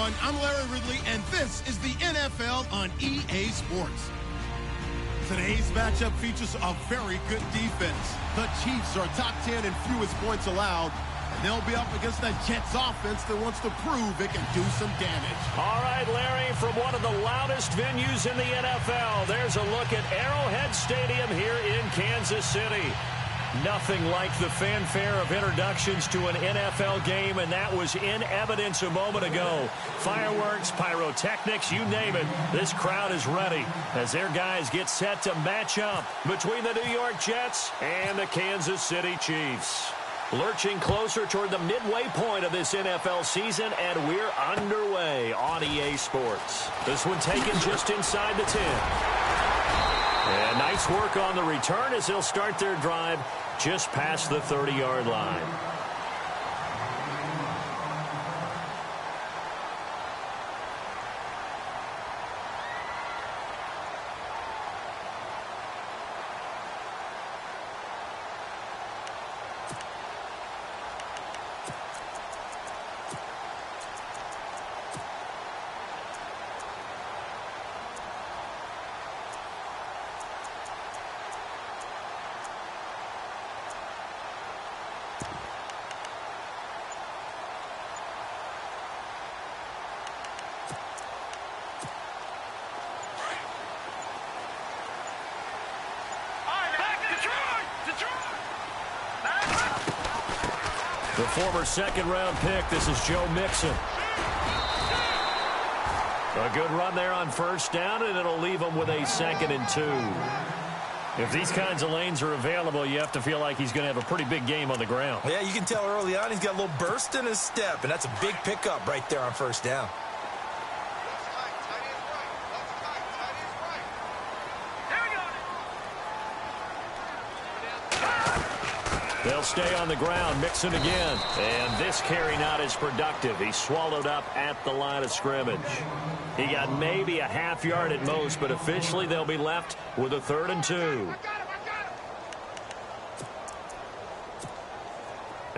everyone. I'm Larry Ridley, and this is the NFL on EA Sports. Today's matchup features a very good defense. The Chiefs are top 10 in fewest points allowed, and they'll be up against the Jets offense that wants to prove it can do some damage. All right, Larry, from one of the loudest venues in the NFL, there's a look at Arrowhead Stadium here in Kansas City. Nothing like the fanfare of introductions to an NFL game, and that was in evidence a moment ago. Fireworks, pyrotechnics, you name it. This crowd is ready as their guys get set to match up between the New York Jets and the Kansas City Chiefs. Lurching closer toward the midway point of this NFL season, and we're underway on EA Sports. This one taken just inside the 10. And nice work on the return as they'll start their drive just past the 30-yard line. The former second-round pick, this is Joe Mixon. A good run there on first down, and it'll leave him with a 2nd and 2. If these kinds of lanes are available, you have to feel like he's going to have a pretty big game on the ground. Yeah, you can tell early on he's got a little burst in his step, and that's a big pickup right there on first down. They'll stay on the ground. Mixon again. And this carry not as productive. He's swallowed up at the line of scrimmage. He got maybe a half yard at most, but officially they'll be left with a 3rd and 2.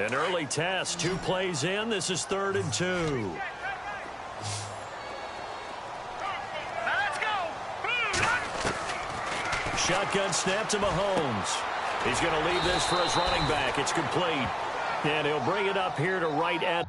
An early test. 2 plays in. This is 3rd and 2. Let's go. Shotgun snap to Mahomes. He's going to leave this for his running back. It's complete. And he'll bring it up here to right at.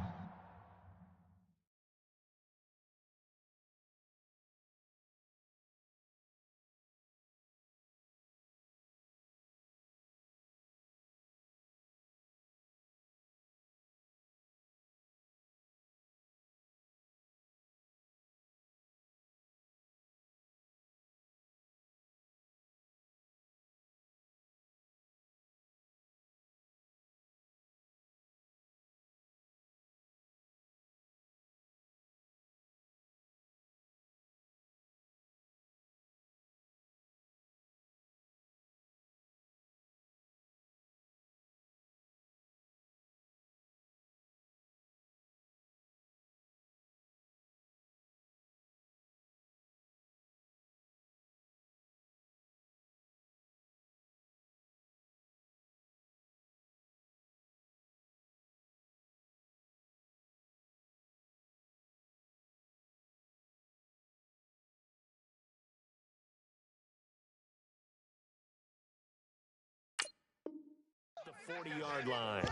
The 40-yard line.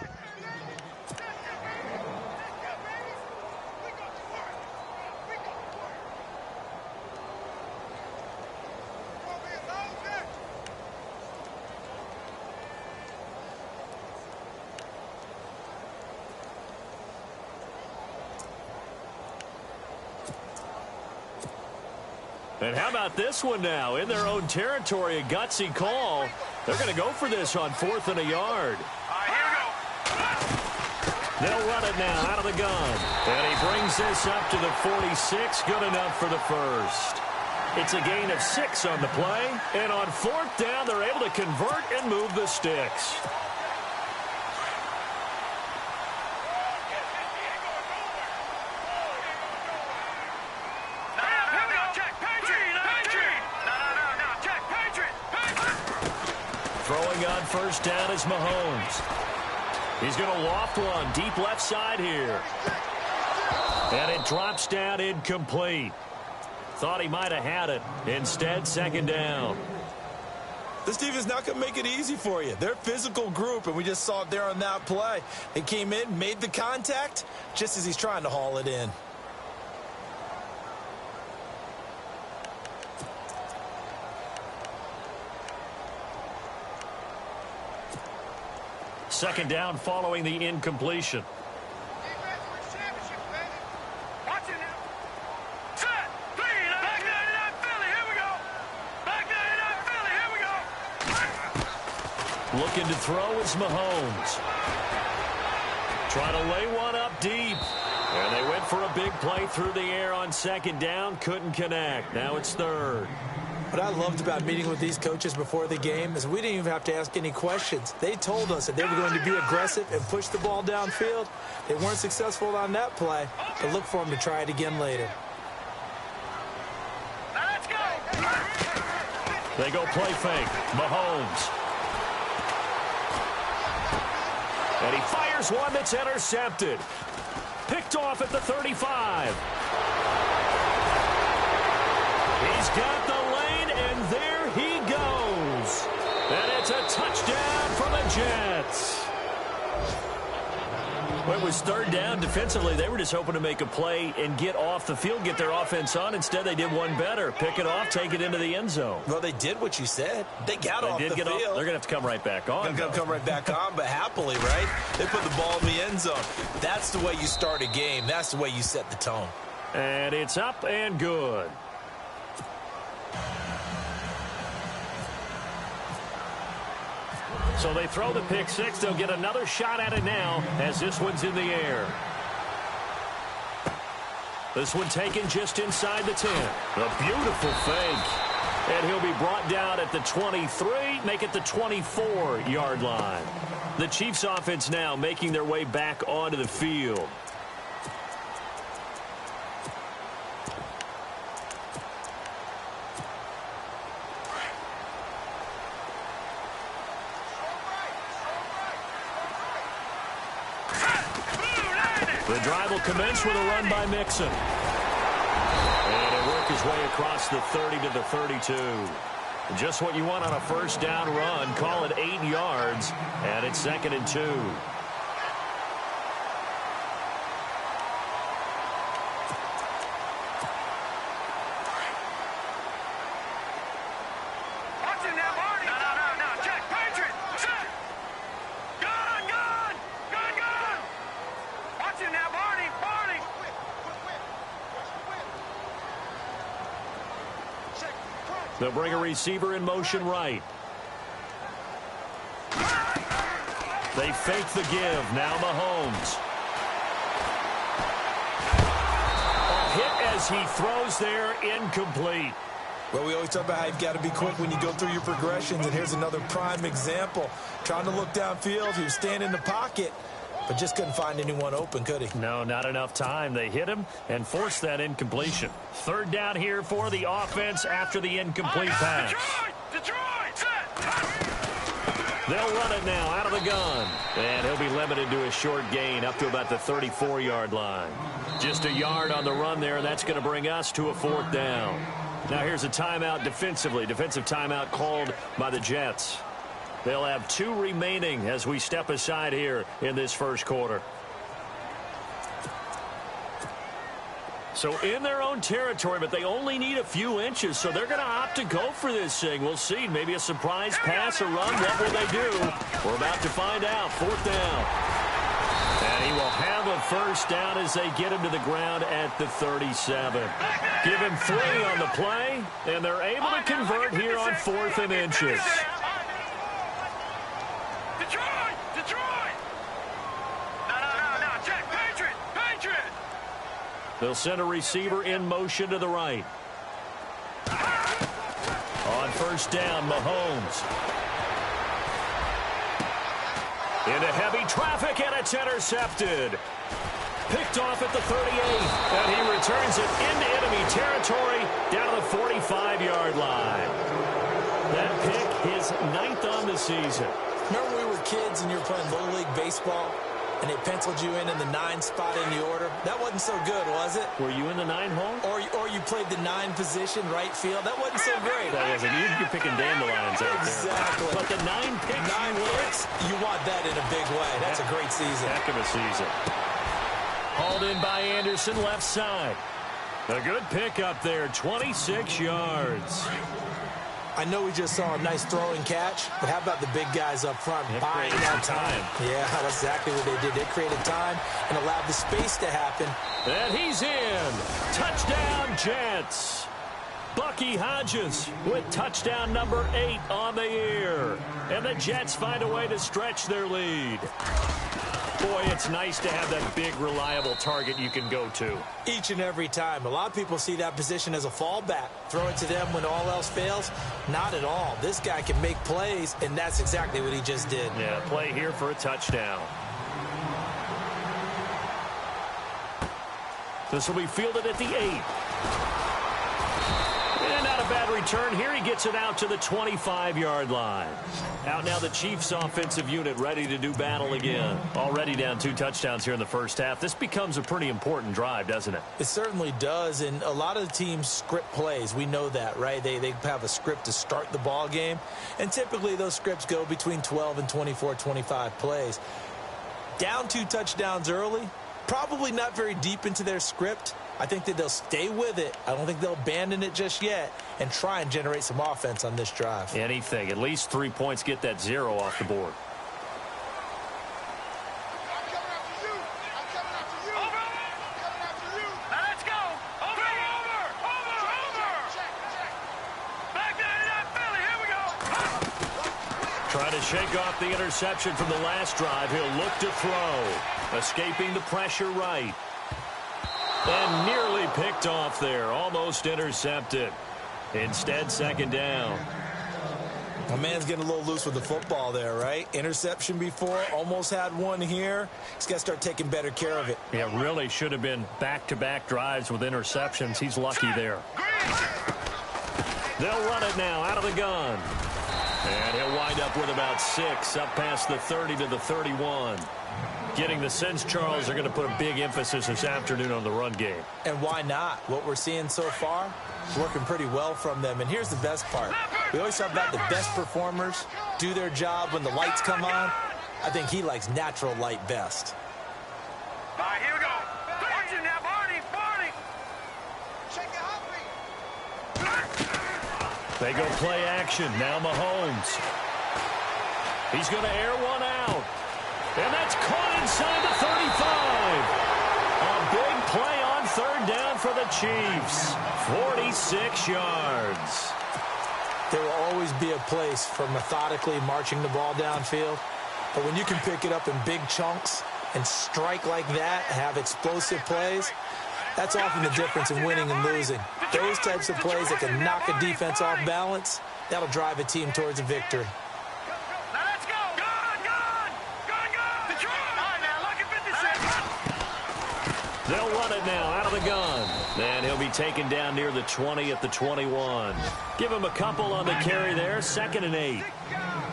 And how about this one now? In their own territory, a gutsy call. They're going to go for this on 4th and a yard. Here we go. They'll run it now out of the gun. And he brings this up to the 46. Good enough for the first. It's a gain of 6 on the play. And on 4th down, they're able to convert and move the sticks. Throwing on first down is Mahomes. He's going to loft one deep left side here. And it drops down incomplete. Thought he might have had it. Instead, second down. This defense not going to make it easy for you. They're a physical group, and we just saw it there on that play. They came in, made the contact, just as he's trying to haul it in. Second down following the incompletion. Looking to throw is Mahomes. Trying to lay one up deep. And they went for a big play through the air on second down. Couldn't connect. Now it's third. What I loved about meeting with these coaches before the game is we didn't even have to ask any questions. They told us that they were going to be aggressive and push the ball downfield. They weren't successful on that play, but look for them to try it again later. Let's go. They go play fake. Mahomes. And he fires one that's intercepted. Picked off at the 35. He's got the lane, and there he goes. And it's a touchdown for the Jets. Well, it was third down. Defensively, they were just hoping to make a play and get off the field, get their offense on. Instead, they did one better. Pick it off, take it into the end zone. Well, they did what you said. They got off the field. They're going to have to come right back on. They're going to come right back on, but happily, right? They put the ball in the end zone. That's the way you start a game. That's the way you set the tone. And it's up and good. So they throw the pick six. They'll get another shot at it now as this one's in the air. This one taken just inside the 10. A beautiful fake. And he'll be brought down at the 23, make it the 24-yard line. The Chiefs offense now making their way back onto the field. The drive will commence with a run by Mixon. And he'll work his way across the 30 to the 32. Just what you want on a first down run. Call it 8 yards, and it's 2nd and 2. They'll bring a receiver in motion right. They fake the give. Now Mahomes. A hit as he throws there, incomplete. Well, we always talk about how you've got to be quick when you go through your progressions, and here's another prime example. Trying to look downfield, he was standing in the pocket, but just couldn't find anyone open, could he? No, not enough time. They hit him and forced that incompletion. Third down here for the offense after the incomplete pass. They'll run it now out of the gun. And he'll be limited to a short gain up to about the 34-yard line. Just a yard on the run there, and that's going to bring us to a 4th down. Now here's a timeout defensively. Defensive timeout called by the Jets. They'll have 2 remaining as we step aside here in this first quarter. So in their own territory, but they only need a few inches, so they're going to opt to go for this thing. We'll see. Maybe a surprise pass or run. What will they do? We're about to find out. 4th down. And he will have a first down as they get him to the ground at the 37. Give him 3 on the play, and they're able to convert here on 4th and inches. They'll send a receiver in motion to the right. On first down, Mahomes. Into heavy traffic, and it's intercepted. Picked off at the 38, and he returns it into enemy territory down to the 45-yard line. That pick, his 9th on the season. Remember we were kids and you were playing Little League Baseball? and they penciled you in the 9 spot in the order. That wasn't so good, was it? Were you in the 9 hole? Or you played the 9 position, right field. That wasn't so great. That wasn't. You're picking dandelions out there. Exactly. But the 9 picks. 9 picks, you want that in a big way. That's a great season. Heck of a season. Hauled in by Anderson, left side. A good pick up there, 26 yards. I know we just saw a nice throw and catch, but how about the big guys up front buying that time? Yeah, that's exactly what they did. They created time and allowed the space to happen. And he's in. Touchdown, Jets. Bucky Hodges with touchdown number 8 on the year. And the Jets find a way to stretch their lead. Boy, it's nice to have that big, reliable target you can go to. Each and every time. A lot of people see that position as a fallback. Throw it to them when all else fails. Not at all. This guy can make plays, and that's exactly what he just did. Yeah, play here for a touchdown. This will be fielded at the 8. And not a bad return here. He gets it out to the 25-yard line. Out now the Chiefs offensive unit ready to do battle again. Already down 2 touchdowns here in the first half. This becomes a pretty important drive, doesn't it? It certainly does, and a lot of the teams script plays. We know that, right? They have a script to start the ball game, and typically those scripts go between 12 and 24, 25 plays. Down 2 touchdowns early, probably not very deep into their script. I think that they'll stay with it. I don't think they'll abandon it just yet and try and generate some offense on this drive. Anything. At least 3 points, get that 0 off the board. Trying to shake off the interception from the last drive. He'll look to throw. Escaping the pressure right. And nearly picked off there. Almost intercepted. Instead, second down. My man's getting a little loose with the football there, right? Interception before, almost had one here. He's got to start taking better care of it. Yeah, really should have been back-to-back drives with interceptions. He's lucky there. They'll run it now out of the gun. And he'll wind up with about 6, up past the 30 to the 31. Getting the sense, Charles, they're going to put a big emphasis this afternoon on the run game. And why not? What we're seeing so far is working pretty well from them. And here's the best part. We always talk about the best performers do their job when the lights come on. I think he likes natural light best. All right, here we go. Watch it now, Barney. Barney. Shake it up, They go play action. Now Mahomes. He's going to air one out. And that's caught inside the 35. A big play on 3rd down for the Chiefs. 46 yards. There will always be a place for methodically marching the ball downfield. But when you can pick it up in big chunks and strike like that, have explosive plays, that's often the difference in winning and losing. Those types of plays that can knock a defense off balance, that'll drive a team towards a victory. They'll run it now out of the gun. And he'll be taken down near the 20 at the 21. Give him a couple on the carry there. 2nd and 8.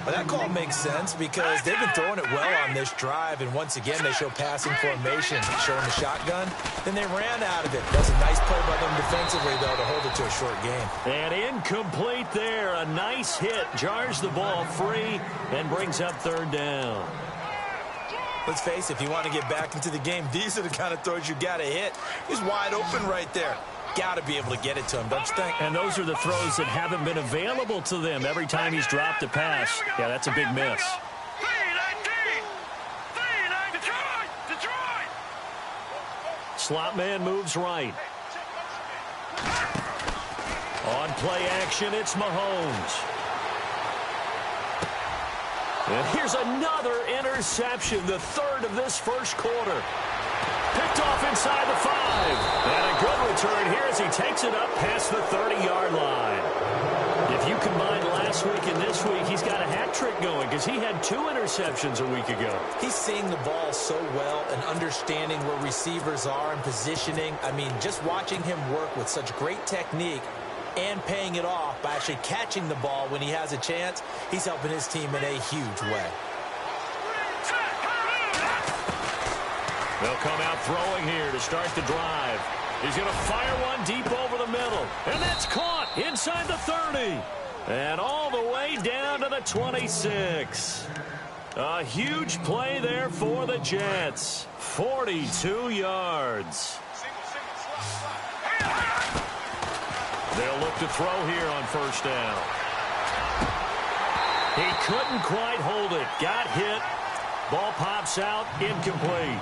Well, that call makes sense because they've been throwing it well on this drive. And once again, they show passing formation, showing the shotgun. Then they ran out of it. That's a nice play by them defensively, though, to hold it to a short game. And incomplete there. A nice hit. Jars the ball free and brings up 3rd down. Let's face it, if you want to get back into the game, these are the kind of throws you got to hit. He's wide open right there. Got to be able to get it to him, don't you think? And those are the throws that haven't been available to them every time he's dropped a pass. Yeah, that's a big miss. Slot man moves right. On play action, it's Mahomes. And here's another interception, the 3rd of this first quarter. Picked off inside the 5. And a good return here as he takes it up past the 30-yard line. If you combine last week and this week, he's got a hat trick going because he had 2 interceptions a week ago. He's seeing the ball so well and understanding where receivers are and positioning. I mean, just watching him work with such great technique and paying it off by actually catching the ball when he has a chance, he's helping his team in a huge way. They'll come out throwing here to start the drive. He's going to fire one deep over the middle. And that's caught inside the 30. And all the way down to the 26. A huge play there for the Jets. 42 yards. They'll look to throw here on first down. He couldn't quite hold it. Got hit. Ball pops out. Incomplete.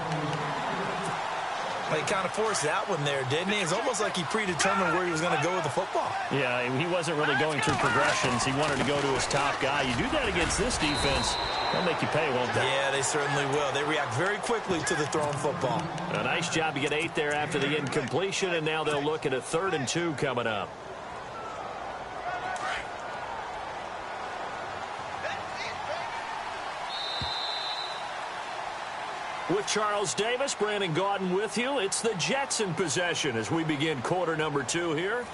Well, he kind of forced that one there, didn't he? It's almost like he predetermined where he was going to go with the football. Yeah, he wasn't really going through progressions. He wanted to go to his top guy. You do that against this defense, they'll make you pay, won't they? Yeah, they certainly will. They react very quickly to the thrown football. A nice job to get 8 there after the incompletion, and now they'll look at a 3rd and 2 coming up. With Charles Davis, Brandon Gaudin with you. It's the Jets in possession as we begin quarter number 2 here.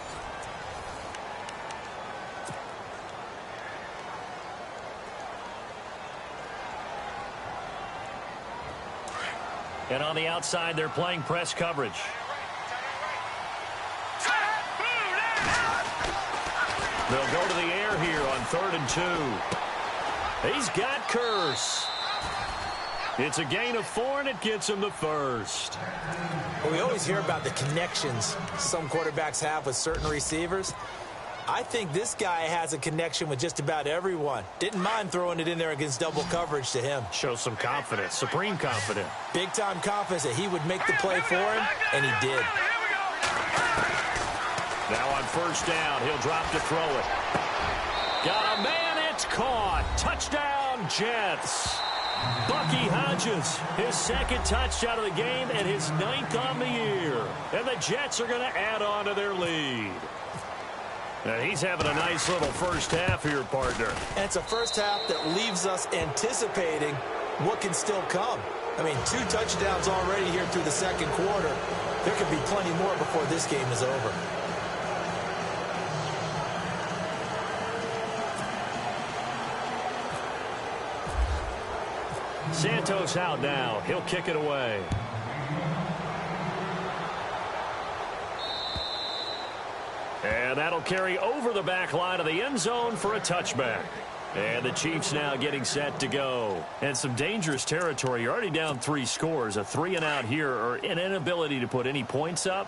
And on the outside, they're playing press coverage. They'll go to the air here on 3rd and 2. He's got Kearse. It's a gain of 4, and it gets him the first. Well, we always hear about the connections some quarterbacks have with certain receivers. I think this guy has a connection with just about everyone. Didn't mind throwing it in there against double coverage to him. Shows some confidence, supreme confidence. Big-time confidence that he would make the play for him, and he did. Now on first down, he'll drop to throw it. Got a man, it's caught. Touchdown, Jets. Bucky Hodges, his 2nd touchdown of the game and his 9th on the year. And the Jets are going to add on to their lead. And he's having a nice little first half here, partner. And it's a first half that leaves us anticipating what can still come. I mean, 2 touchdowns already here through the 2nd quarter. There could be plenty more before this game is over. Santos out now. He'll kick it away. And that'll carry over the back line of the end zone for a touchback. And the Chiefs now getting set to go. And some dangerous territory. You're already down 3 scores. A 3-and-out here, or an inability to put any points up.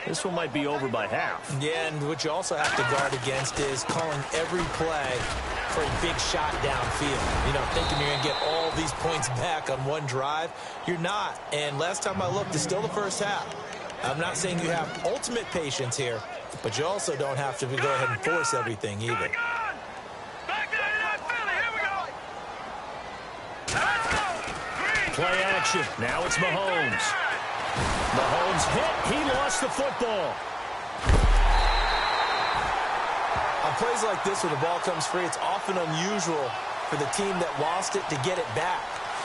This one might be over by half. Yeah, and what you also have to guard against is calling every play for a big shot downfield. You know, thinking you're going to get all these points back on one drive. You're not. And last time I looked, it's still the first half. I'm not saying you have ultimate patience here, but you also don't have to go ahead and force everything either. Play action. Now it's Mahomes. Mahomes hit. He lost the football. On plays like this where the ball comes free, it's often unusual for the team that lost it to get it back.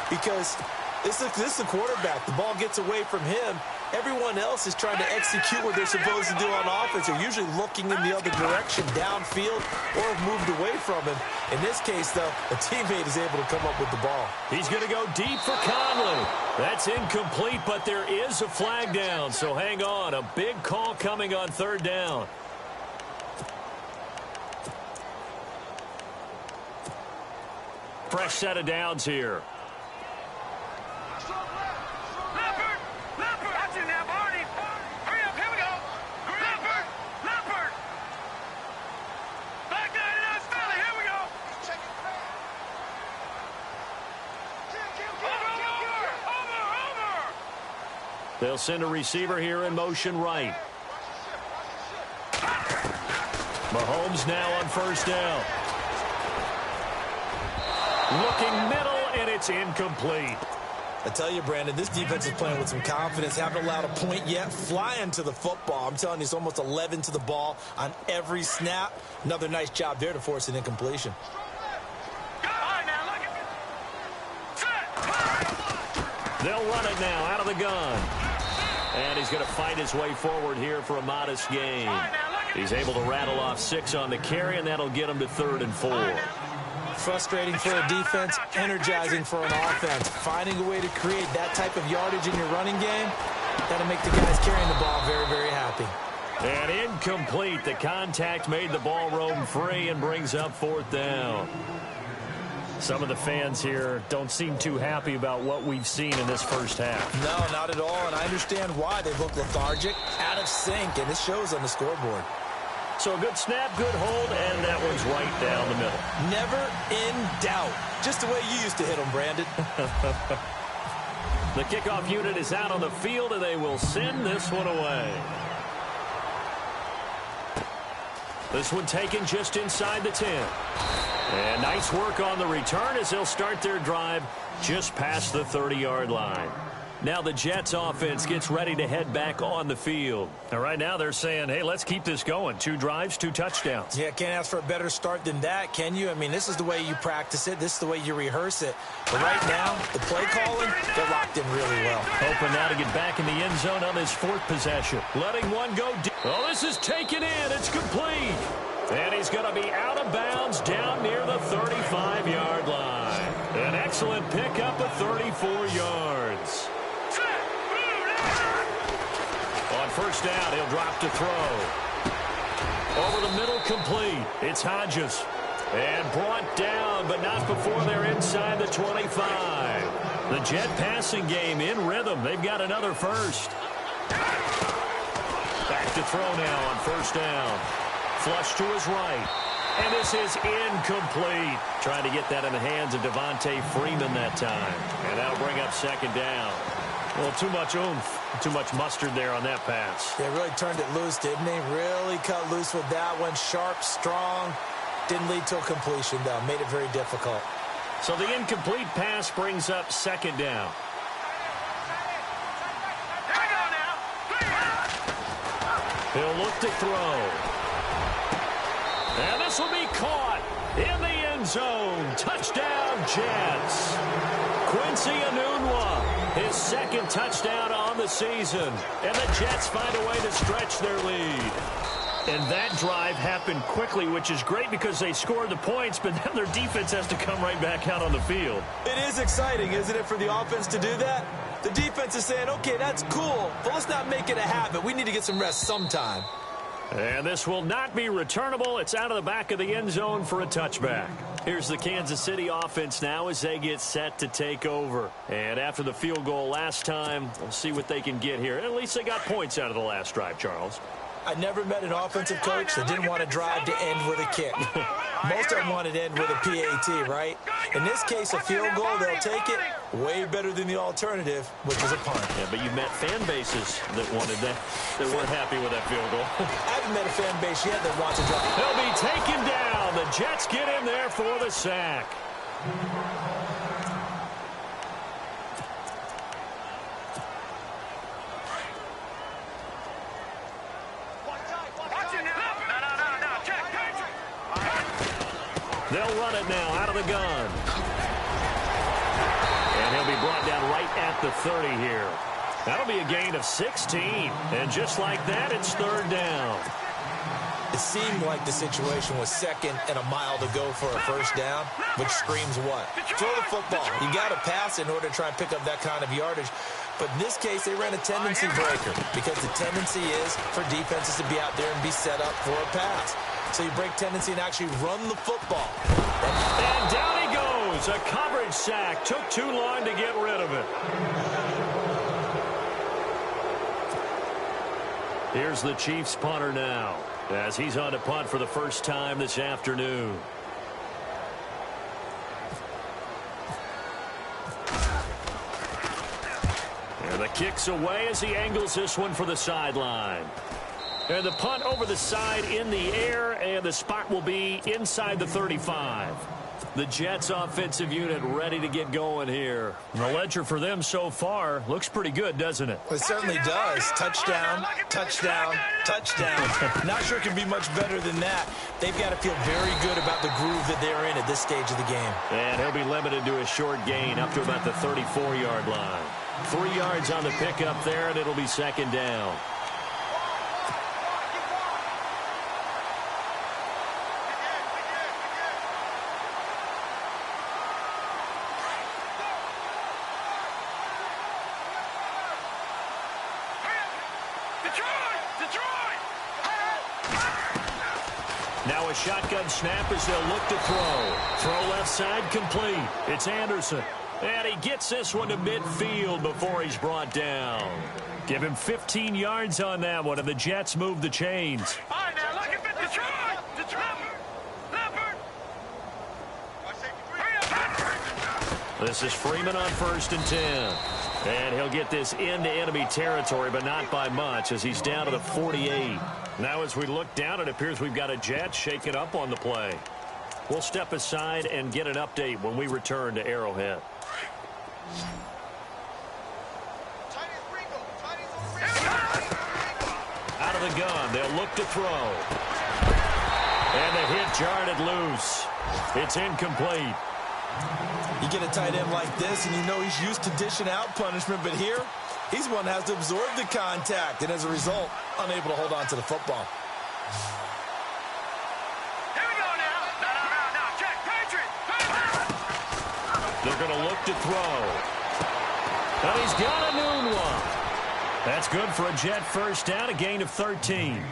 Because this is the quarterback. The ball gets away from him. Everyone else is trying to execute what they're supposed to do on offense. They're usually looking in the other direction, downfield, or have moved away from him. In this case, though, a teammate is able to come up with the ball. He's going to go deep for Conley. That's incomplete, but there is a flag down, so hang on. A big call coming on 3rd down. Fresh set of downs here. They'll send a receiver here in motion right. Mahomes now on first down. Looking middle, and it's incomplete. I tell you, Brandon, this defense is playing with some confidence. Haven't allowed a point yet. Flying to the football. I'm telling you, it's almost 11 to the ball on every snap. Another nice job there to force an incompletion. They'll run it now out of the gun. And he's going to fight his way forward here for a modest gain. He's able to rattle off 6 on the carry, and that'll get him to 3rd and 4. Frustrating for a defense, energizing for an offense. Finding a way to create that type of yardage in your running game, that'll make the guys carrying the ball very, very happy. And incomplete. The contact made the ball roam free and brings up 4th down. Some of the fans here don't seem too happy about what we've seen in this first half. No, not at all, and I understand why. They look lethargic, out of sync, and it shows on the scoreboard. So a good snap, good hold, and that one's right down the middle. Never in doubt. Just the way you used to hit them, Brandon. The kickoff unit is out on the field, and they will send this one away. This one taken just inside the 10. And nice work on the return as they'll start their drive just past the 30-yard line. Now the Jets offense gets ready to head back on the field. And right now they're saying, hey, let's keep this going. 2 drives, 2 touchdowns. Yeah, can't ask for a better start than that, can you? I mean, this is the way you practice it. This is the way you rehearse it. But right now, the play calling, they're locked in really well. Hoping now to get back in the end zone on his 4th possession. Letting one go deep. Oh, this is taken in. It's complete. And he's going to be out of bounds down near the 35-yard line. An excellent pickup of 34 yards. On first down, he'll drop to throw. Over the middle, complete. It's Hodges. And brought down, but not before they're inside the 25. The Jet passing game in rhythm. They've got another first. Back to throw now on first down. Flush to his right. And this is incomplete. Trying to get that in the hands of Devontae Freeman that time. And that'll bring up 2nd down. Well, too much oomph, too much mustard there on that pass. They really turned it loose, didn't they? Really cut loose with that one. Sharp, strong. Didn't lead to a completion, though. Made it very difficult. So the incomplete pass brings up 2nd down. He'll look to throw. And this will be caught in the end zone. Touchdown, Jets. Quincy Enunwa, his 2nd touchdown on the season. And the Jets find a way to stretch their lead. And that drive happened quickly, which is great because they scored the points, but then their defense has to come right back out on the field. It is exciting, isn't it, for the offense to do that? The defense is saying, okay, that's cool, but let's not make it a habit. We need to get some rest sometime. And this will not be returnable. It's out of the back of the end zone for a touchback. Here's the Kansas City offense now as they get set to take over. And after the field goal last time, we'll see what they can get here. At least they got points out of the last drive, Charles. I never met an offensive coach that didn't want to drive to end with a kick. Most of them wanted to end with a PAT, right? In this case, a field goal, they'll take it. Way better than the alternative, which is a punt. Yeah, but you've met fan bases that wanted that, that weren't happy with that field goal. I haven't met a fan base yet that wants to drive. They'll be taken down. The Jets get in there for the sack. They'll run it now out of the gun. And he'll be brought down right at the 30 here. That'll be a gain of 16. And just like that, it's 3rd down. It seemed like the situation was 2nd and a mile to go for a first down, which screams what? Throw the football. You got to pass in order to try and pick up that kind of yardage. But in this case, they ran a tendency breaker because the tendency is for defenses to be out there and be set up for a pass. So you break tendency and actually run the football. And down he goes. A coverage sack. Took too long to get rid of it. Here's the Chiefs punter now as he's on to punt for the first time this afternoon. And the kick's away as he angles this one for the sideline. And the punt over the side in the air, and the spot will be inside the 35. The Jets offensive unit ready to get going here. And the ledger for them so far looks pretty good, doesn't it? It certainly does. Touchdown, touchdown, touchdown. Not sure it can be much better than that. They've got to feel very good about the groove that they're in at this stage of the game. And he'll be limited to a short gain up to about the 34-yard line. 3 yards on the pickup there, and it'll be 2nd down. Detroit! Now a shotgun snap as they'll look to throw. Throw left side complete. It's Anderson. And he gets this one to midfield before he's brought down. Give him 15 yards on that one, and the Jets move the chains. All right, now look at Detroit! Detroit! Leopard! This is Freeman on 1st and 10. And he'll get this into enemy territory, but not by much, as he's down to the 48. Now as we look down, it appears we've got a Jet shaking up on the play. We'll step aside and get an update when we return to Arrowhead. Out of the gun, they'll look to throw. And the hit jarred it loose. It's incomplete. You get a tight end like this, and you know he's used to dishing out punishment, but here, he's one that has to absorb the contact, and as a result, unable to hold on to the football. Here we go now. No, Jack, Patriot. They're going to look to throw. And he's got a noon one. That's good for a Jet first down, a gain of 13.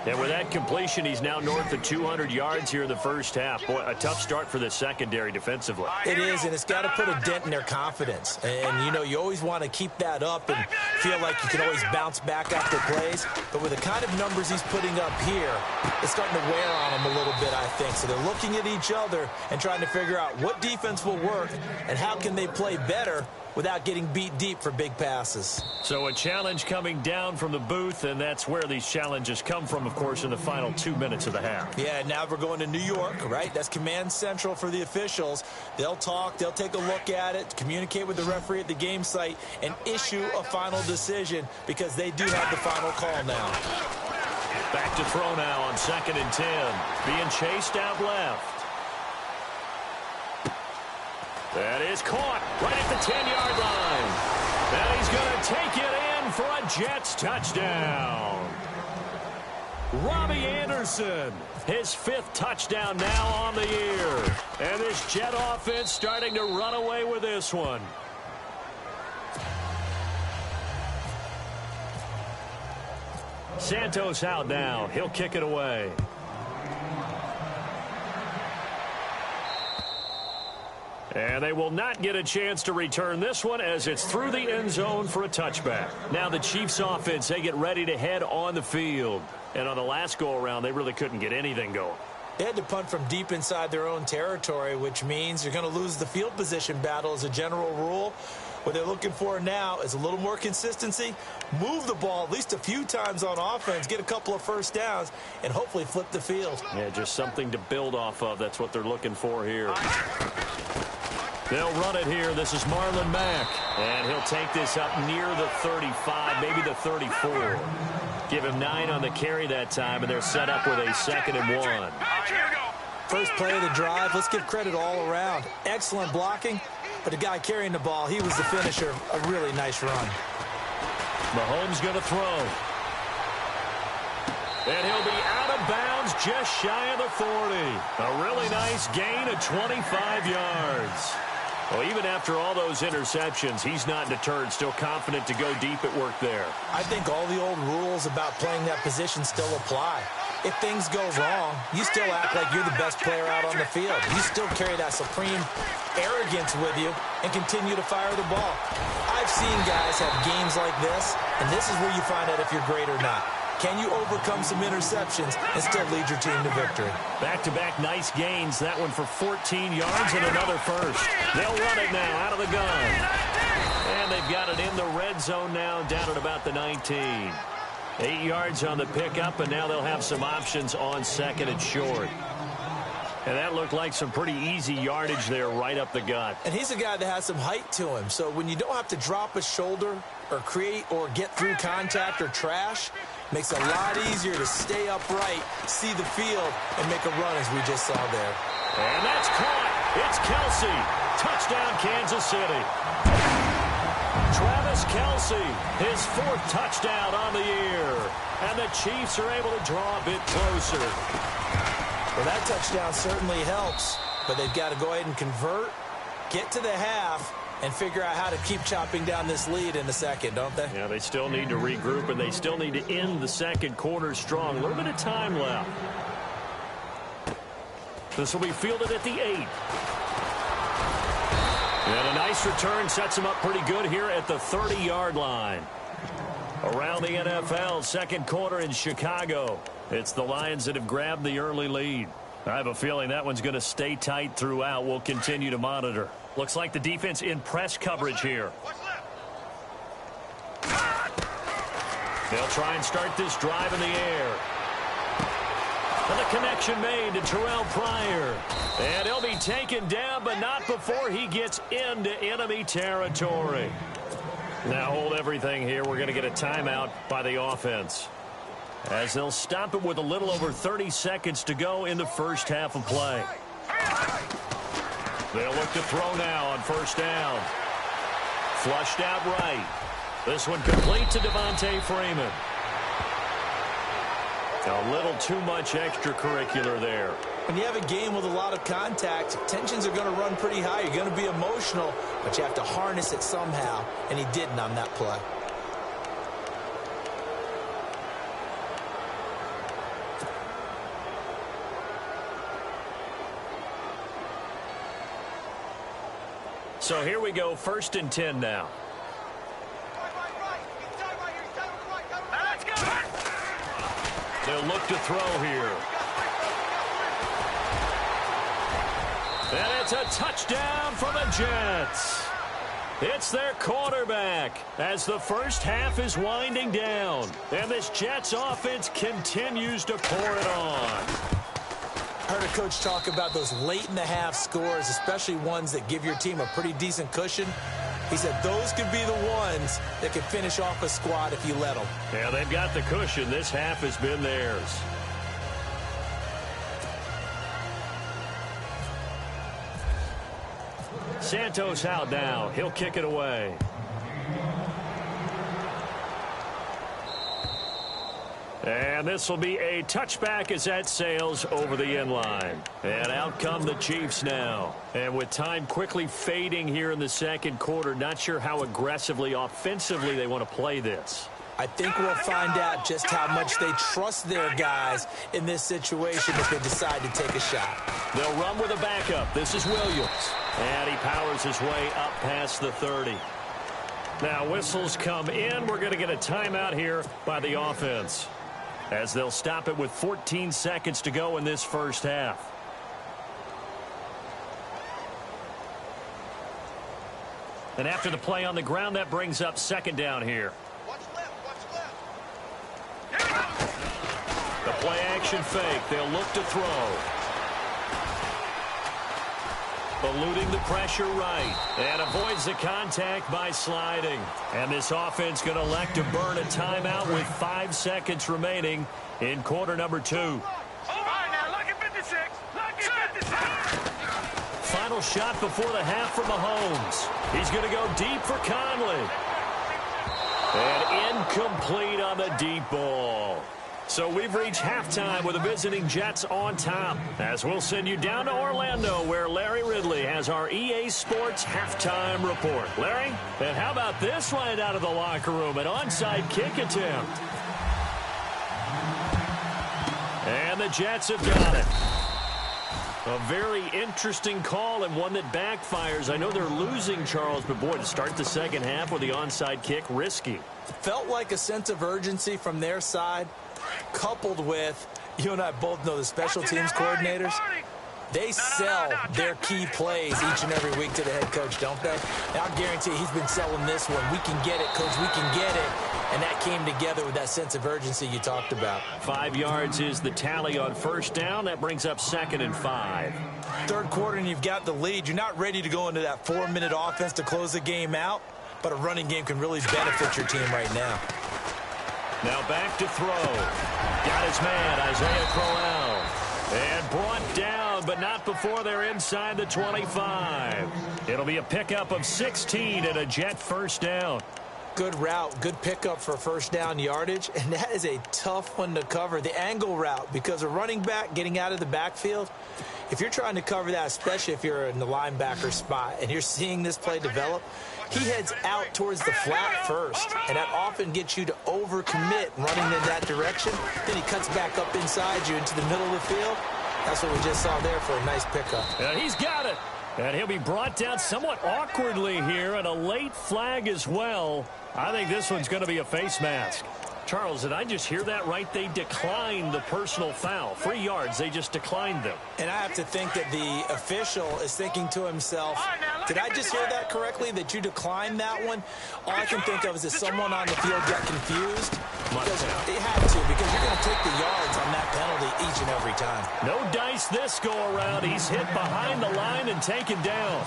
And with that completion, he's now north of 200 yards here in the first half. Boy, a tough start for the secondary defensively. It is, and it's got to put a dent in their confidence. And, you know, you always want to keep that up and feel like you can always bounce back after plays. But with the kind of numbers he's putting up here, it's starting to wear on them a little bit, I think. So they're looking at each other and trying to figure out what defense will work and how can they play better without getting beat deep for big passes. So a challenge coming down from the booth, and that's where these challenges come from, of course, in the final 2 minutes of the half. Yeah, now we're going to New York, right? That's command central for the officials. They'll talk, they'll take a look at it, communicate with the referee at the game site, and issue a final decision because they do have the final call now. Back to throw now on 2nd and 10. Being chased out left. That is caught right at the 10-yard line. And he's going to take it in for a Jets touchdown. Robbie Anderson, his 5th touchdown now on the year. And this Jet offense starting to run away with this one. Santos out now. He'll kick it away. And they will not get a chance to return this one as it's through the end zone for a touchback. Now the Chiefs offense, they get ready to head on the field. And on the last go-around, they really couldn't get anything going. They had to punt from deep inside their own territory, which means you're going to lose the field position battle as a general rule. What they're looking for now is a little more consistency, move the ball at least a few times on offense, get a couple of first downs, and hopefully flip the field. Yeah, just something to build off of. That's what they're looking for here. They'll run it here. This is Marlon Mack. And he'll take this up near the 35, maybe the 34. Give him 9 on the carry that time, and they're set up with a 2nd and 1. First play of the drive, let's give credit all around. Excellent blocking, but the guy carrying the ball, he was the finisher. A really nice run. Mahomes going to throw. And he'll be out of bounds just shy of the 40. A really nice gain of 25 yards. Well, even after all those interceptions, he's not deterred, still confident to go deep at work there. I think all the old rules about playing that position still apply. If things go wrong, you still act like you're the best player out on the field. You still carry that supreme arrogance with you and continue to fire the ball. I've seen guys have games like this, and this is where you find out if you're great or not. Can you overcome some interceptions and still lead your team to victory? Back-to-back nice gains. That one for 14 yards and another first. They'll run it now out of the gun. And they've got it in the red zone now, down at about the 19. 8 yards on the pickup, and now they'll have some options on 2nd and short. And that looked like some pretty easy yardage there right up the gut. And he's a guy that has some height to him. So when you don't have to drop a shoulder or create or get through contact or trash, makes it a lot easier to stay upright, see the field, and make a run as we just saw there. And that's caught. It's Kelce. Touchdown, Kansas City. Travis Kelce, his 4th touchdown on the year. And the Chiefs are able to draw a bit closer. Well, that touchdown certainly helps, but they've got to go ahead and convert, get to the half, and figure out how to keep chopping down this lead in the second, don't they? Yeah, they still need to regroup, and they still need to end the second quarter strong. A little bit of time left. This will be fielded at the 8. And a nice return sets him up pretty good here at the 30-yard line. Around the NFL, second quarter in Chicago. It's the Lions that have grabbed the early lead. I have a feeling that one's going to stay tight throughout. We'll continue to monitor. Looks like the defense in press coverage here. They'll try and start this drive in the air. And the connection made to Terrell Pryor. And he'll be taken down, but not before he gets into enemy territory. Now hold everything here. We're going to get a timeout by the offense, as they'll stop it with a little over 30 seconds to go in the first half of play. They'll look to throw now on first down. Flushed out right. This one complete to Devontae Freeman. A little too much extracurricular there. When you have a game with a lot of contact, tensions are going to run pretty high. You're going to be emotional, but you have to harness it somehow, and he didn't on that play. So here we go, 1st and 10 now. They'll look to throw here. And it's a touchdown for the Jets. It's their quarterback as the first half is winding down. And this Jets offense continues to pour it on. I heard a coach talk about those late-in-the-half scores, especially ones that give your team a pretty decent cushion. He said those could be the ones that can finish off a squad if you let them. Yeah, they've got the cushion. This half has been theirs. Santos out now. He'll kick it away. And this will be a touchback as that sails over the end line. And out come the Chiefs now. And with time quickly fading here in the second quarter, not sure how aggressively, offensively they want to play this. I think we'll find out just how much they trust their guys in this situation if they decide to take a shot. They'll run with a backup. This is Williams. And he powers his way up past the 30. Now whistles come in. We're going to get a timeout here by the offense, as they'll stop it with 14 seconds to go in this first half. And after the play on the ground, that brings up second down here. Watch left, watch left. The play action fake. They'll look to throw. Eluding the pressure right. And avoids the contact by sliding. And this offense going to elect to burn a timeout with 5 seconds remaining in quarter number 2. All right, now look at 56. Look at 56. Final shot before the half for Mahomes. He's going to go deep for Conley. And incomplete on the deep ball. So we've reached halftime with the visiting Jets on top, as we'll send you down to Orlando, where Larry Ridley has our EA Sports halftime report. Larry, and how about this right out of the locker room, an onside kick attempt. And the Jets have got it. A very interesting call, and one that backfires. I know they're losing, Charles, but boy, to start the second half with the onside kick, risky. Felt like a sense of urgency from their side, coupled with, you and I both know the special teams coordinators, they sell their key plays each and every week to the head coach, don't they? And I'll guarantee he's been selling this one. We can get it, coach, we can get it. And that came together with that sense of urgency you talked about. 5 yards is the tally on first down. That brings up 2nd and 5. Third quarter and you've got the lead. You're not ready to go into that 4-minute offense to close the game out, but a running game can really benefit your team right now. Now back to throw. Got his man, Isaiah Crowell. And brought down, but not before they're inside the 25. It'll be a pickup of 16 and a Jet first down. good route, good pickup for first down yardage, and that is a tough one to cover, the angle route, because a running back getting out of the backfield, if you're trying to cover that, especially if you're in the linebacker spot and you're seeing this play develop, he heads out towards the flat first, and that often gets you to overcommit running in that direction. Then he cuts back up inside you into the middle of the field. That's what we just saw there for a nice pickup. And he's got it. And he'll be brought down somewhat awkwardly here, and a late flag as well. I think this one's going to be a face mask. Charles, did I just hear that right? They declined the personal foul. 3 yards, they just declined them. And I have to think that the official is thinking to himself, did I just hear that correctly, that you declined that one? All I can think of is that someone on the field got confused. Because it had to, because you're going to take the yards on that penalty each and every time. No dice this go around. He's hit behind the line and taken down.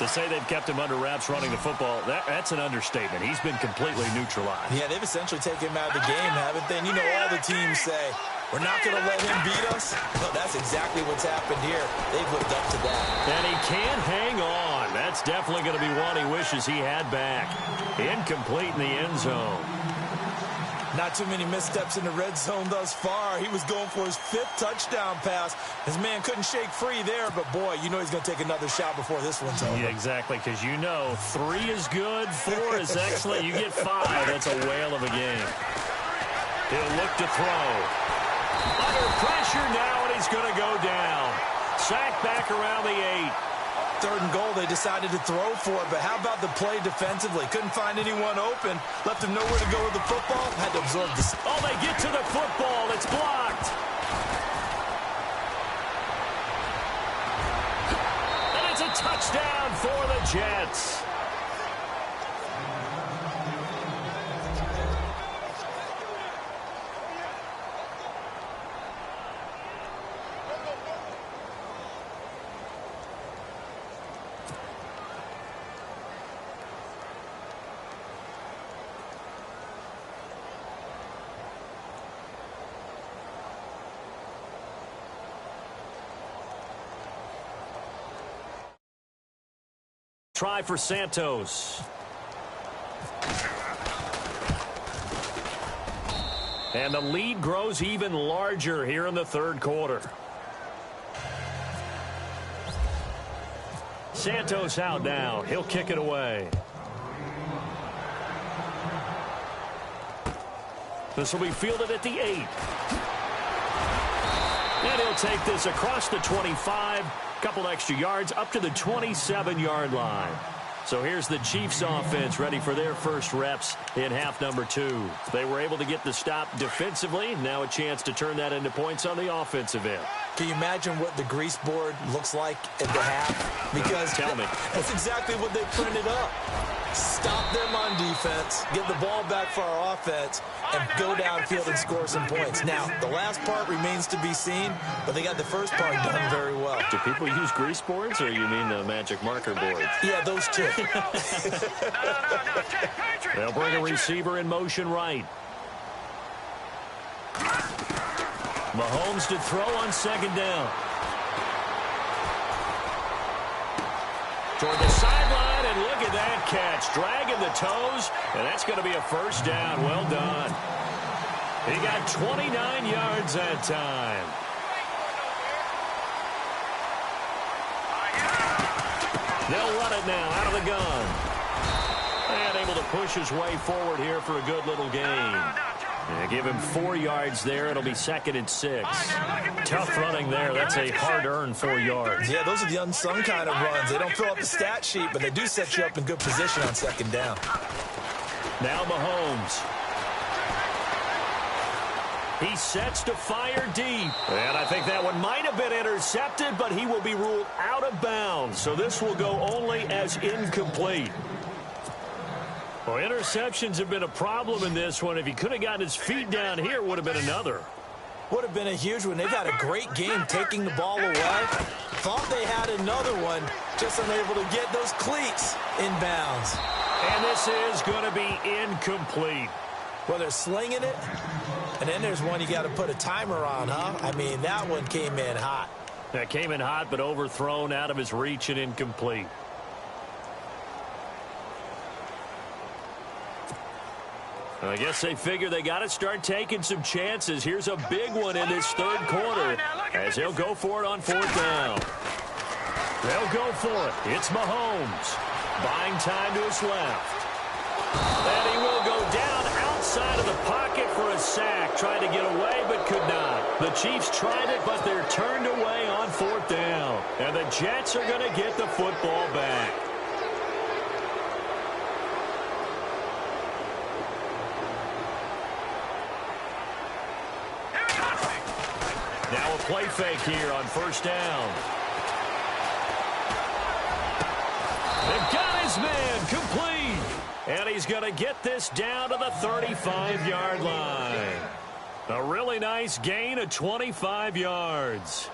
To say they've kept him under wraps running the football, that's an understatement. He's been completely neutralized. Yeah, they've essentially taken him out of the game, haven't they? And you know all the teams say, we're not going to let him beat us. Well, that's exactly what's happened here. They've lived up to that. And he can't hang on. That's definitely going to be one he wishes he had back. Incomplete in the end zone. Not too many missteps in the red zone thus far. He was going for his 5th touchdown pass. His man couldn't shake free there, but boy, you know he's going to take another shot before this one's over. Yeah, exactly, because you know 3 is good, 4 is excellent. You get 5, that's a whale of a game. He'll look to throw. Under pressure now, and he's going to go down. Sacked back around the 8. 3rd and goal, they decided to throw for it, but how about the play defensively? Couldn't find anyone open, left him nowhere to go with the football, had to absorb this. Oh, they get to the football, it's blocked. And it's a touchdown for the Jets. Try for Santos. And the lead grows even larger here in the 3rd quarter. Santos out now. He'll kick it away. This will be fielded at the 8. And he'll take this across the 25. Couple extra yards up to the 27-yard line. So here's the Chiefs offense ready for their first reps in half number 2. They were able to get the stop defensively. Now a chance to turn that into points on the offensive end. Can you imagine what the grease board looks like at the half? Because tell me. That's exactly what they printed up. Stop them on defense, get the ball back for our offense, and go downfield and score some points. Now, the last part remains to be seen, but they got the first part done very well. Do people use grease boards, or you mean the magic marker boards? Yeah, those two. They'll bring a receiver in motion right. Mahomes to throw on 2nd down. Toward the sideline, and look at that catch. Dragging the toes, and that's going to be a first down. Well done. He got 29 yards that time. They'll run it now out of the gun. And able to push his way forward here for a good little gain. Yeah, give him 4 yards there. It'll be 2nd and 6. Tough running there. That's a hard-earned 4 yards. Yeah, those are the unsung kind of runs. They don't fill up the stat sheet, but they do set you up in good position on 2nd down. Now Mahomes. He sets to fire deep. And I think that one might have been intercepted, but he will be ruled out of bounds. So this will go only as incomplete. Well, interceptions have been a problem in this one. If he could have gotten his feet down here, it would have been another. Would have been a huge one. They've had a great game taking the ball away. Thought they had another one, just unable to get those cleats in bounds. And this is going to be incomplete. Well, they're slinging it, and then there's one you got to put a timer on, huh? I mean, that one came in hot. That came in hot, but overthrown, out of his reach, and incomplete. I guess they figure they got to start taking some chances. Here's a big one in this third quarter as he'll go for it on fourth down. They'll go for it. It's Mahomes. Buying time to his left. And he will go down outside of the pocket for a sack. Tried to get away but could not. The Chiefs tried it, but they're turned away on fourth down. And the Jets are going to get the football back. Now a play fake here on first down. They've got his man complete. And he's going to get this down to the 35-yard line. A really nice gain of 25 yards.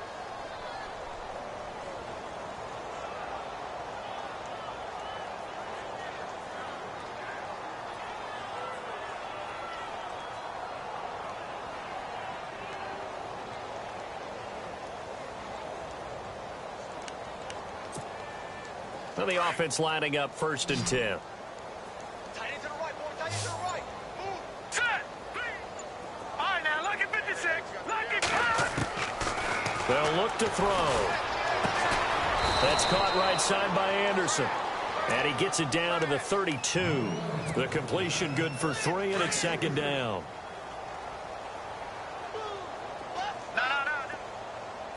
So the offense lining up first and 10. They'll look to throw. That's caught right side by Anderson. And he gets it down to the 32. The completion good for 3, and it's second down.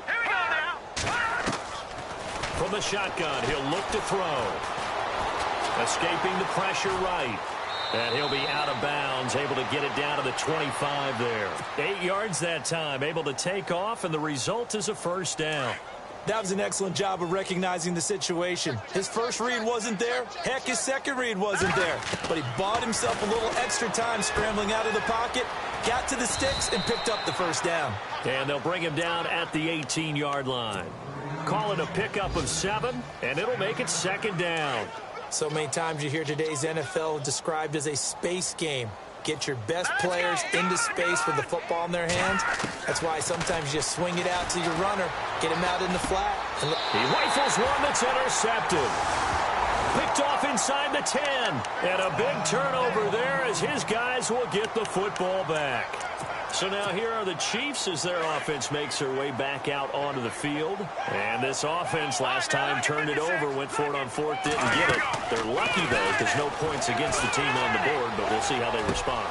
Here we go now. From the shotgun, he'll look to throw. Escaping the pressure right. And he'll be out of bounds, able to get it down to the 25 there. 8 yards that time, able to take off, and the result is a first down. That was an excellent job of recognizing the situation. His first read wasn't there. Heck, his second read wasn't there. But he bought himself a little extra time scrambling out of the pocket, got to the sticks, and picked up the first down. And they'll bring him down at the 18-yard line. Call it a pickup of 7, and it'll make it second down. So many times you hear today's NFL described as a space game. Get your best players into space with the football in their hands. That's why sometimes you swing it out to your runner, get him out in the flat. He rifles one that's intercepted. Picked off inside the 10. And a big turnover there as his guys will get the football back. So now here are the Chiefs as their offense makes their way back out onto the field. And this offense last time turned it over, went for it on fourth, didn't get it. They're lucky, though, because no points against the team on the board, but we'll see how they respond.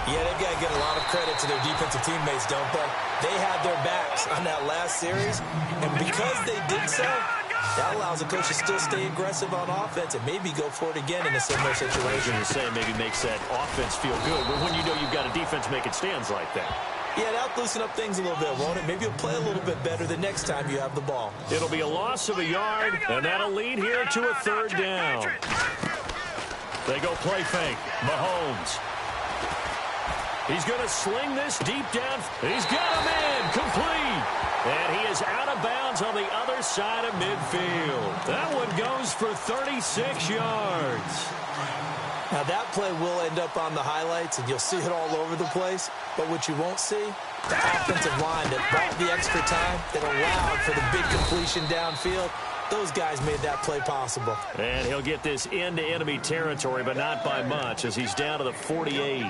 Yeah, they've got to give a lot of credit to their defensive teammates, don't they? They had their backs on that last series, and because they did so, that allows the coach to still stay aggressive on offense and maybe go for it again in a similar situation. You're saying maybe makes that offense feel good, but when you know you've got a defense making stands like that. Yeah, that'll loosen up things a little bit, won't it? Maybe you'll play a little bit better the next time you have the ball. It'll be a loss of a yard, and that'll lead here to a third down. They go play fake. Mahomes. He's going to sling this deep down. He's got a man complete. And he is out of bounds on the other side of midfield. That one goes for 36 yards. Now, that play will end up on the highlights, and you'll see it all over the place. But what you won't see, the offensive line that bought the extra time, that allowed for the big completion downfield, those guys made that play possible. And he'll get this into enemy territory, but not by much, as he's down to the 48.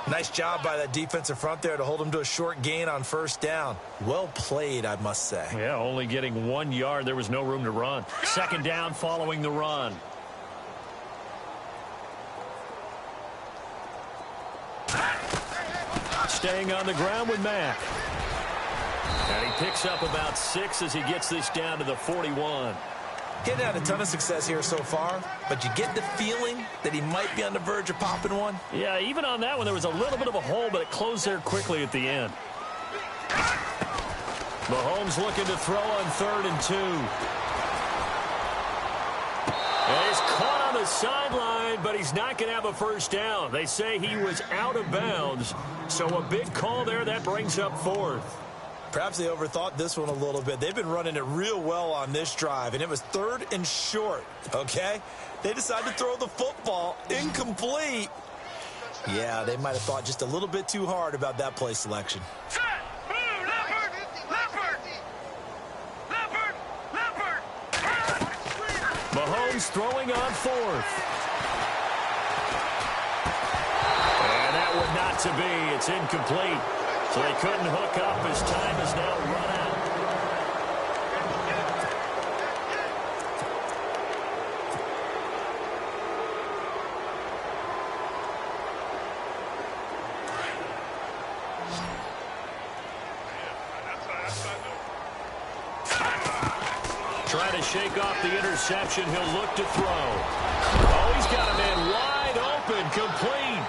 Nice job by that defensive front there to hold him to a short gain on first down. Well played, I must say. Yeah, only getting 1 yard. There was no room to run. Second down following the run. Staying on the ground with Mack. And he picks up about 6 as he gets this down to the 41. Getting had a ton of success here so far, but you get the feeling that he might be on the verge of popping one. Yeah, even on that one, there was a little bit of a hole, but it closed there quickly at the end. Mahomes looking to throw on 3rd and 2. And he's caught on the sideline, but he's not going to have a first down. They say he was out of bounds, so a big call there. That brings up 4th. Perhaps they overthought this one a little bit. They've been running it real well on this drive, and it was 3rd and short, okay? They decided to throw the football incomplete. Yeah, they might have thought just a little bit too hard about that play selection. Set! Move! Leopard! Leopard! Leopard! Leopard! Mahomes throwing on 4th. it to be. It's incomplete. So they couldn't hook up as time is now run out. Trying to shake off the interception. He'll look to throw. Oh, he's got a man wide open, complete.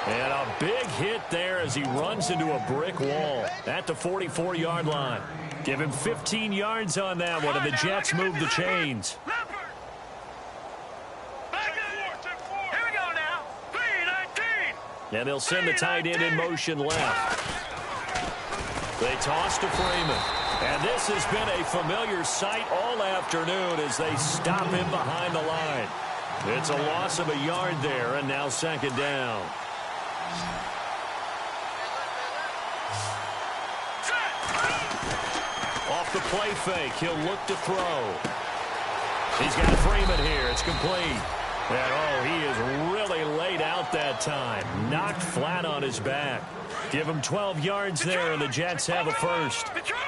And a big hit there as he runs into a brick wall at the 44-yard line. Give him 15 yards on that one, and the Jets move the chains. Here we go now. 3-19. And they'll send the tight end in motion left. They toss to Freeman. And this has been a familiar sight all afternoon as they stop him behind the line. It's a loss of a yard there, and now second down. Off the play fake, he'll look to throw. He's got Freeman here. It's complete. And, oh, he is really laid out that time. Knocked flat on his back. Give him 12 yards there, and the Jets have a first. Detroit!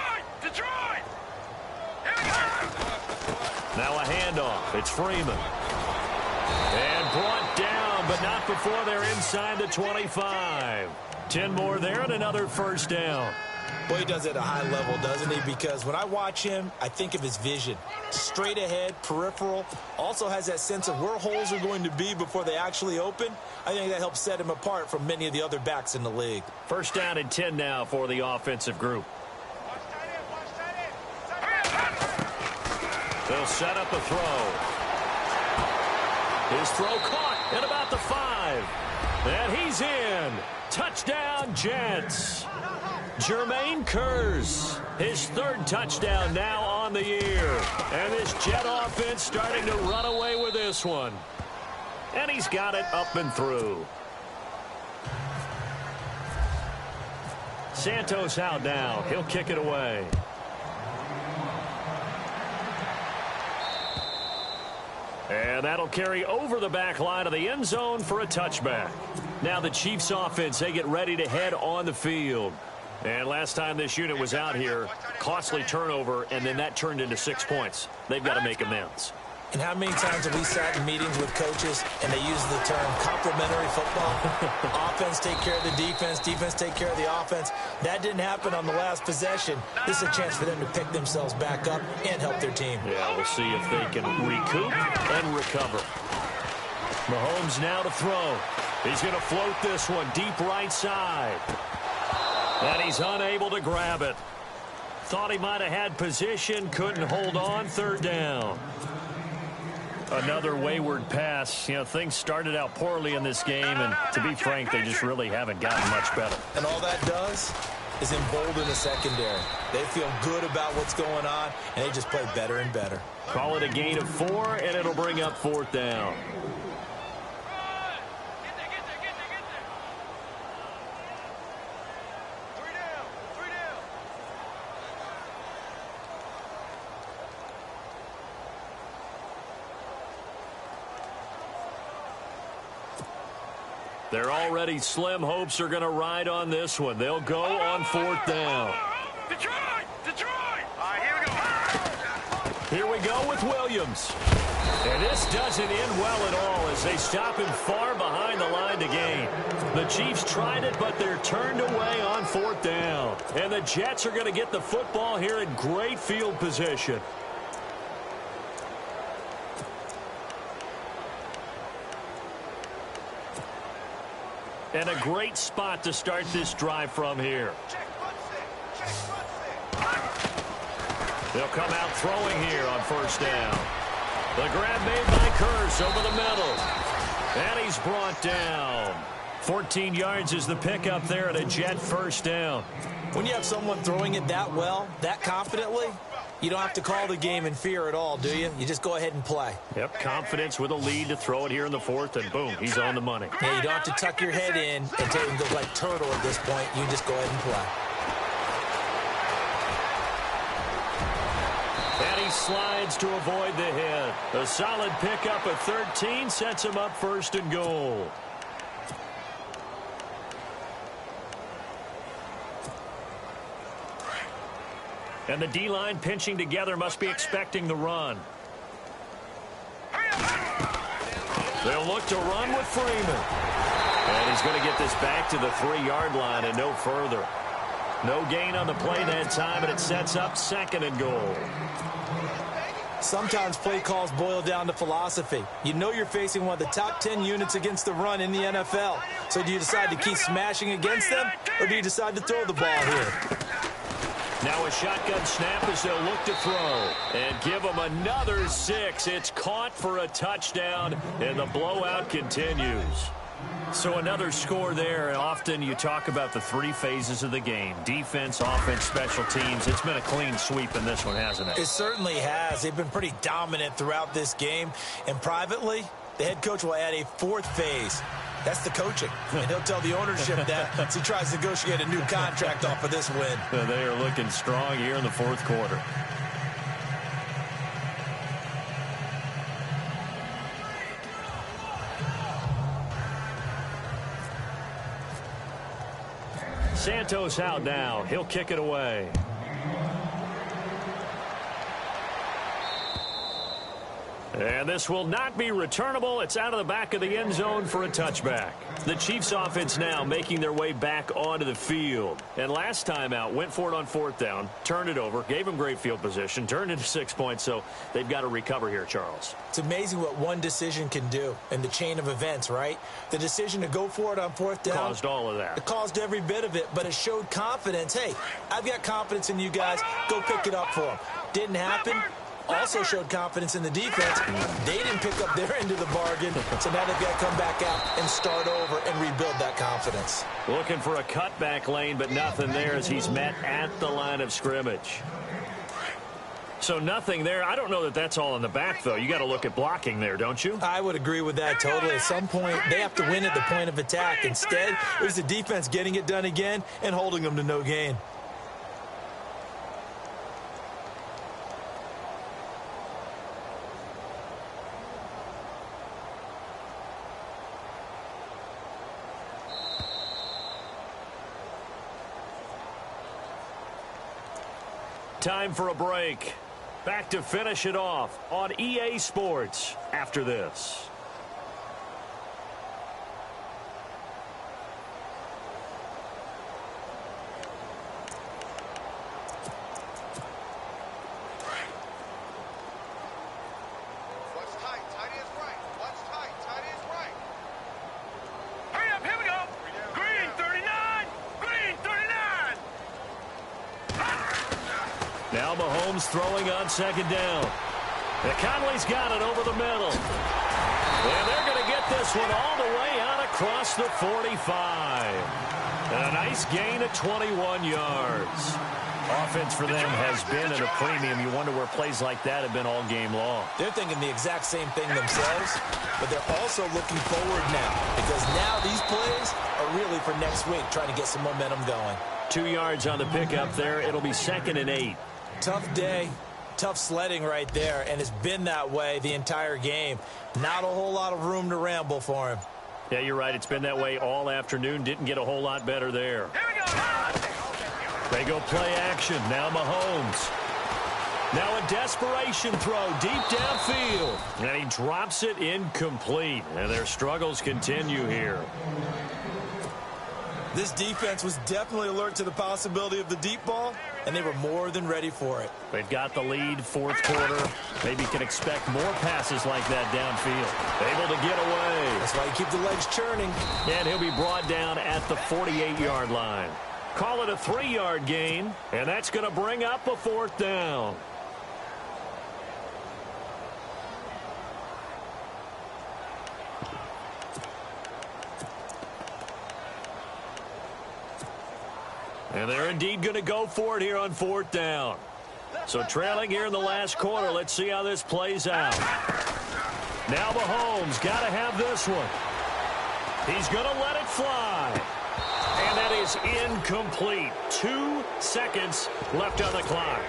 Here we go! Now a handoff. It's Freeman. And brought down, but not before they're inside the 25. 10 more there and another first down. Well, he does it at a high level, doesn't he? Because when I watch him, I think of his vision. Straight ahead, peripheral. Also has that sense of where holes are going to be before they actually open. I think that helps set him apart from many of the other backs in the league. First down and 10 now for the offensive group. They'll set up a throw. His throw caught at about the 5. And he's in. Touchdown, Jets. Jermaine Kearse, his third touchdown now on the year. And this Jet offense starting to run away with this one. And he's got it up and through. Santos out now. He'll kick it away. And that'll carry over the back line of the end zone for a touchback. Now the Chiefs offense, they get ready to head on the field. And last time this unit was out here, costly turnover, and then that turned into 6 points. They've got to make amends. And how many times have we sat in meetings with coaches and they use the term complementary football? Offense take care of the defense, defense take care of the offense. That didn't happen on the last possession. This is a chance for them to pick themselves back up and help their team. Yeah, we'll see if they can recoup and recover. Mahomes now to throw. He's going to float this one deep right side. And he's unable to grab it. Thought he might have had position, couldn't hold on, third down. Another wayward pass. You know, things started out poorly in this game, and to be frank, they just really haven't gotten much better. And all that does is embolden the secondary. They feel good about what's going on, and they just play better and better. Call it a gain of 4, and it'll bring up fourth down. They're already slim hopes are going to ride on this one. They'll go on fourth down. Detroit! All right, here we go. Here we go with Williams. And this doesn't end well at all as they stop him far behind the line to gain. The Chiefs tried it, but they're turned away on fourth down. And the Jets are going to get the football here in great field position. And a great spot to start this drive from here. They'll come out throwing here on first down. The grab made by Kearse over the middle. And he's brought down. 14 yards is the pickup there at a Jet first down. When you have someone throwing it that well, that confidently, you don't have to call the game in fear at all, do you? You just go ahead and play. Yep, confidence with a lead to throw it here in the fourth, and boom, he's on the money. Yeah, you don't have to tuck your head in and take and go like turtle at this point. You just go ahead and play. And he slides to avoid the hit. A solid pickup at 13 sets him up first and goal. And the D-line pinching together must be expecting the run. They'll look to run with Freeman. And he's going to get this back to the 3-yard line and no further. No gain on the play that time, and it sets up 2nd and goal. Sometimes play calls boil down to philosophy. You know you're facing one of the top 10 units against the run in the NFL. So do you decide to keep smashing against them, or do you decide to throw the ball here? Now a shotgun snap as they'll look to throw. And give them another 6. It's caught for a touchdown, and the blowout continues. So another score there, and often you talk about the 3 phases of the game. Defense, offense, special teams. It's been a clean sweep in this one, hasn't it? It certainly has. They've been pretty dominant throughout this game. And privately, the head coach will add a 4th phase. That's the coaching. And he'll tell the ownership that as he tries to negotiate a new contract off of this win. They are looking strong here in the 4th quarter. Santos out now. He'll kick it away. And this will not be returnable. It's out of the back of the end zone for a touchback. The Chiefs offense now making their way back onto the field. And last time out, went for it on 4th down, turned it over, gave them great field position, turned into 6 points, so they've got to recover here, Charles. It's amazing what one decision can do in the chain of events, right? The decision to go for it on 4th down. Caused all of that. It caused every bit of it, but it showed confidence. Hey, I've got confidence in you guys. Go pick it up for them. Didn't happen. Also showed confidence in the defense. They didn't pick up their end of the bargain, so now they've got to come back out and start over and rebuild that confidence. Looking for a cutback lane, but nothing there as he's met at the line of scrimmage. So nothing there. I don't know that that's all in the back, though. You got to look at blocking there, don't you? I would agree with that totally. At some point, they have to win at the point of attack. Instead, it was the defense getting it done again and holding them to no gain. Time for a break. Back to finish it off on EA Sports after this. What's tight? Tight is right. What's tight? Tight is right. Hurry up. Here we go. Green 39. Green 39. Now Mahomes throwing on 2nd down. And Conley's got it over the middle. And they're going to get this one all the way out across the 45. And a nice gain of 21 yards. Offense for them has been at a premium. You wonder where plays like that have been all game long. They're thinking the exact same thing themselves, but they're also looking forward now because now these plays are really for next week, trying to get some momentum going. 2 yards on the pickup there. It'll be 2nd and 8. Tough day, tough sledding right there, and it's been that way the entire game. Not a whole lot of room to ramble for him. Yeah, you're right. It's been that way all afternoon. Didn't get a whole lot better there. Here we go. They go play action. Now Mahomes. Now a desperation throw deep downfield. And he drops it incomplete. And their struggles continue here. This defense was definitely alert to the possibility of the deep ball, and they were more than ready for it. They've got the lead, 4th quarter. Maybe can expect more passes like that downfield. Able to get away. That's why you keep the legs churning. And he'll be brought down at the 48-yard line. Call it a 3-yard gain, and that's going to bring up a 4th down. And they're indeed going to go for it here on 4th down. So trailing here in the last quarter. Let's see how this plays out. Now Mahomes got to have this one. He's going to let it fly. And that is incomplete. 2 seconds left on the clock.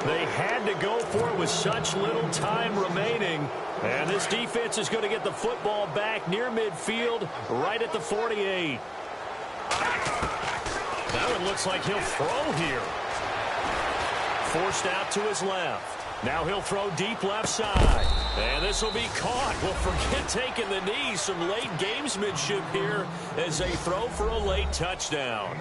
They had to go for it with such little time remaining. And this defense is going to get the football back near midfield, right at the 48. That one looks like he'll throw here. Forced out to his left. Now he'll throw deep left side. And this will be caught. Well, forget taking the knee. Some late gamesmanship here as they throw for a late touchdown.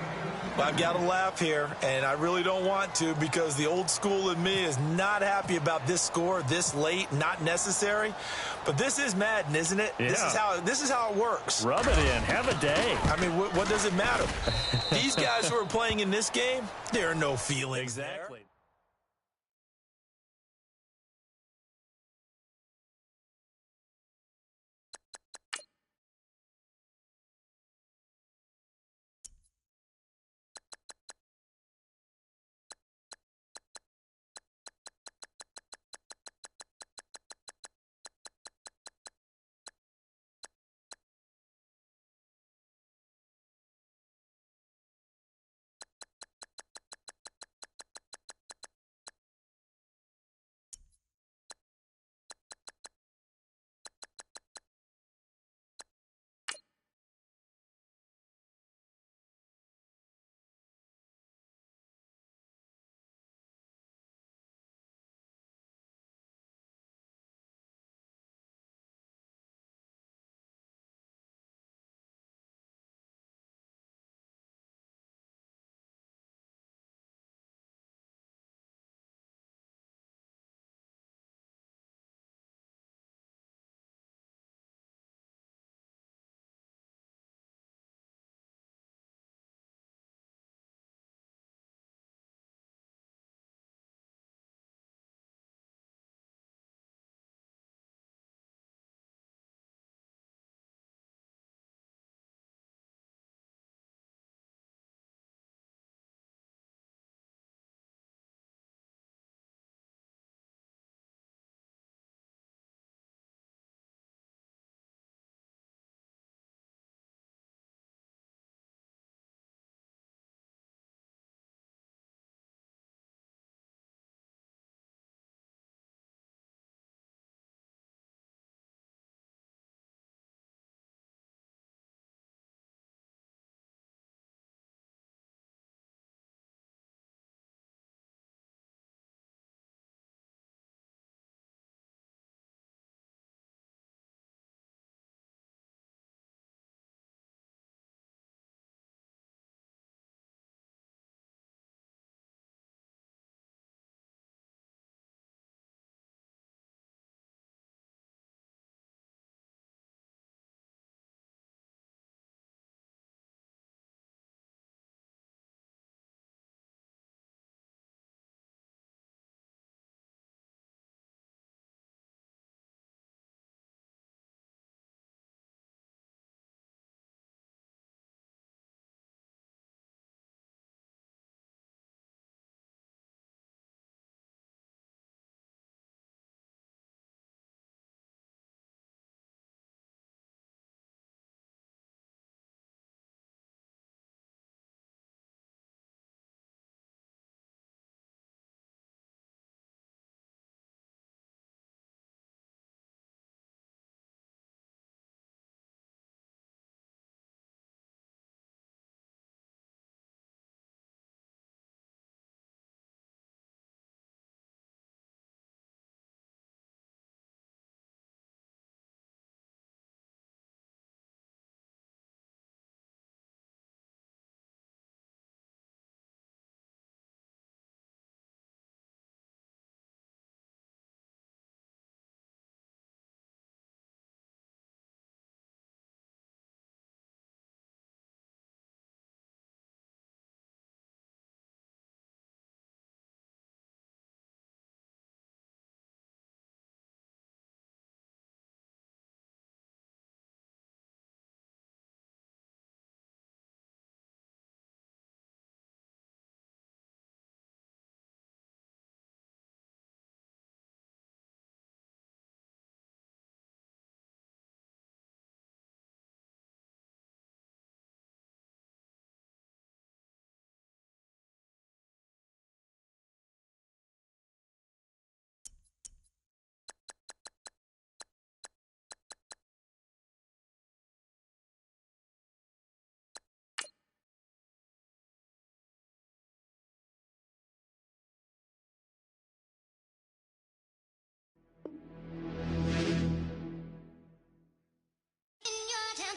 Well, I've got to laugh here, and I really don't want to because the old school in me is not happy about this score this late, not necessary. But this is Madden, isn't it? Yeah. This is how it works. Rub it in. Have a day. I mean, what does it matter? These guys who are playing in this game, there are no feelings. Exactly. There.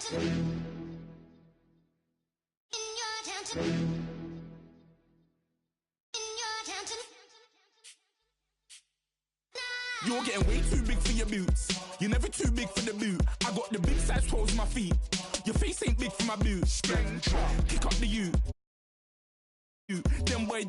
You're getting way too big for your boots. You're never too big for the boot. I got the big size 12s on my feet. Your face ain't big for my boots. Kick up the U. Them boy.